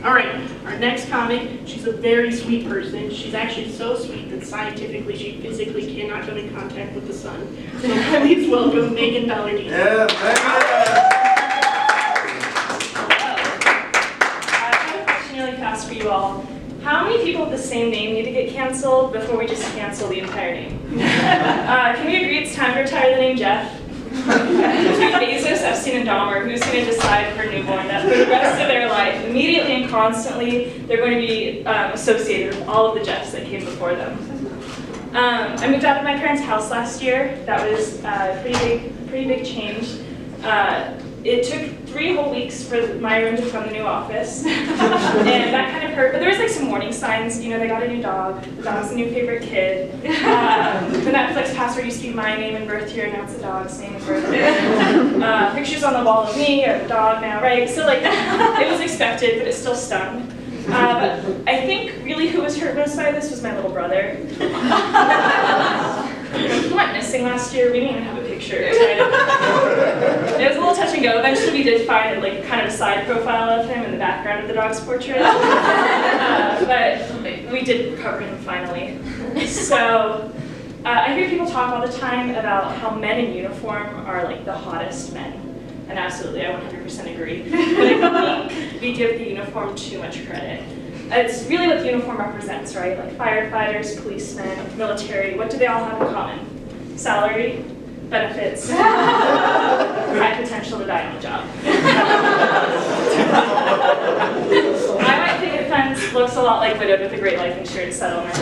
All right, our next comic, she's a very sweet person. She's actually so sweet that scientifically she physically cannot come in contact with the sun. So please welcome Megan Ballardini. Yeah, thank you. I have a question really fast for you all. How many people with the same name need to get canceled before we just cancel the entire name? Can we agree it's time to retire the name Jeff? Between Bezos, Epstein, and Dahmer, who's going to decide for a newborn that for the rest of their life, immediately and constantly, they're going to be associated with all of the Jeffs that came before them? I moved out of my parents' house last year. That was a pretty big change. It took 3 whole weeks for my room to become the new office, and that kind of hurt. But there was like some warning signs. You know, they got a new dog. The dog's the new favorite kid. The Netflix password used to be my name and birth year, now it's the dog's name and birth year. Pictures on the wall of me or the dog now, right? So like, it was expected, but it still stung. But I think really who was hurt most by this was my little brother. He went missing last year. We didn't even have a picture. It was a little touch and go. Eventually we did find like kind of a side profile of him in the background of the dog's portrait. But we did recover him finally. So I hear people talk all the time about how men in uniform are like the hottest men. And absolutely, I 100% agree. But I think we give the uniform too much credit. It's really what the uniform represents, right? Like firefighters, policemen, military, what do they all have in common? Salary, benefits, high potential to die on the job. My white picket fence looks a lot like widowed with a great life insurance settlement.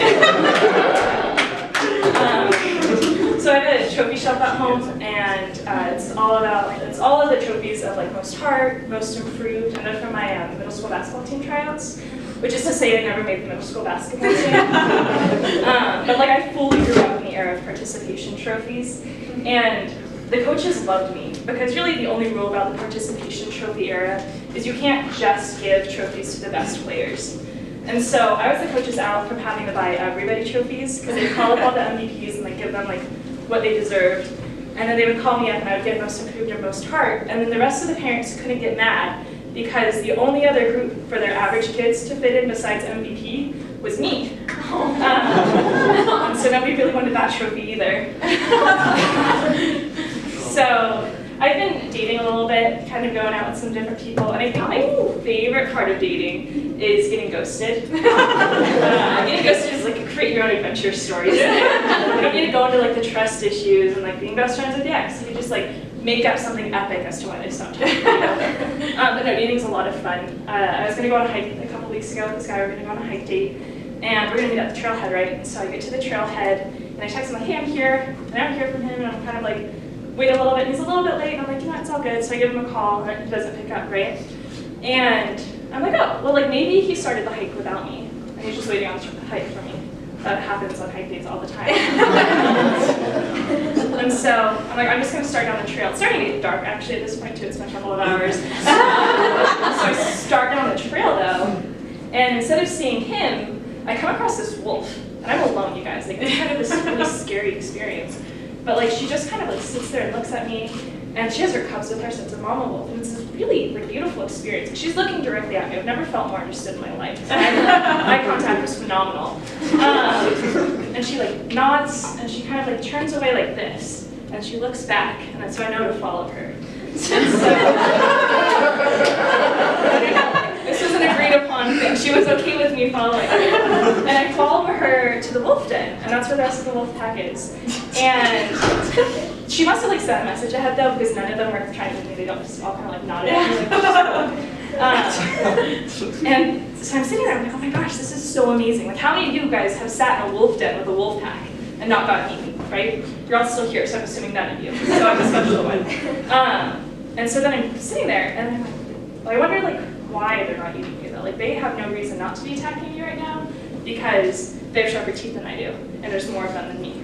So I have a trophy shelf at home, and it's all of the trophies of like most heart, most improved, and they're from my middle school basketball team tryouts, which is to say I never made the middle school basketball team. But like I fully grew up in the era of participation trophies, and the coaches loved me because really the only rule about the participation trophy era is you can't just give trophies to the best players. And so I was the coaches out from having to buy everybody trophies because they'd call up all the MVPs and like give them like what they deserved. And then they would call me up and I would get most improved or most heart. And then the rest of the parents couldn't get mad because the only other group for their average kids to fit in besides MVP was me. So nobody really wanted that trophy either. So I've been dating a little bit, kind of going out with some different people, and I think my favorite part of dating is getting ghosted. Getting ghosted is like a create your own adventure story. You don't need to go into like the trust issues and like being best friends with the ex. You can just like make up something epic as to why they stopped talking. But no, dating's a lot of fun. I was going to go on a hike a couple weeks ago with this guy. We're going to go on a hike date, and we're going to meet at the trailhead, right? And so I get to the trailhead, and I text him like, hey, I'm here, and I don't hear from him, and I'm kind of like, wait a little bit, and he's a little bit late, and I'm like, it's all good. So I give him a call, and he doesn't pick up, right? And I'm like, oh, well, like maybe he started the hike without me, and he's just waiting on the hike for me. That happens on hike dates all the time. And so I'm like, I'm just gonna start down the trail. It's starting to get dark actually at this point too, it's been a couple of hours. So I start down the trail though, and instead of seeing him, I come across this wolf. And I'm alone, you guys, like it's kind of this really scary experience. But like she just kind of like sits there and looks at me, and she has her cubs with her, so it's a mama wolf, and it's this really like beautiful experience. She's looking directly at me. I've never felt more understood in my life. Eye contact was phenomenal. And she like nods, and she kind of like turns away like this, and she looks back, and then so I know to follow her. So, this was an agreed upon thing. She was okay with me following her. And I follow her to the wolf den, and that's where the rest of the wolf pack is. And she must have like sent a message ahead though, because none of them were trying to with me. They don't just all kind of like nodded at me. And so I'm sitting there, I'm like, oh my gosh, this is so amazing. Like, how many of you guys have sat in a wolf den with a wolf pack and not gotten eaten, right? You're all still here, so I'm assuming none of you. So I'm a special one. And so then I'm sitting there, and I'm like, well, I wonder like why they're not eating me though. Like, they have no reason not to be attacking me right now because they have sharper teeth than I do, and there's more of them than me.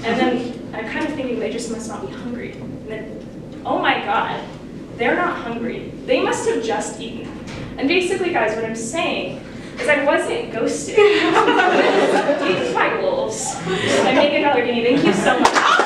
And then I'm kind of thinking they just must not be hungry. And then, oh my God, they're not hungry. They must have just eaten. And basically, guys, what I'm saying is I wasn't ghosted. I was eaten by wolves. I'm Megan Ballardini. Thank you so much.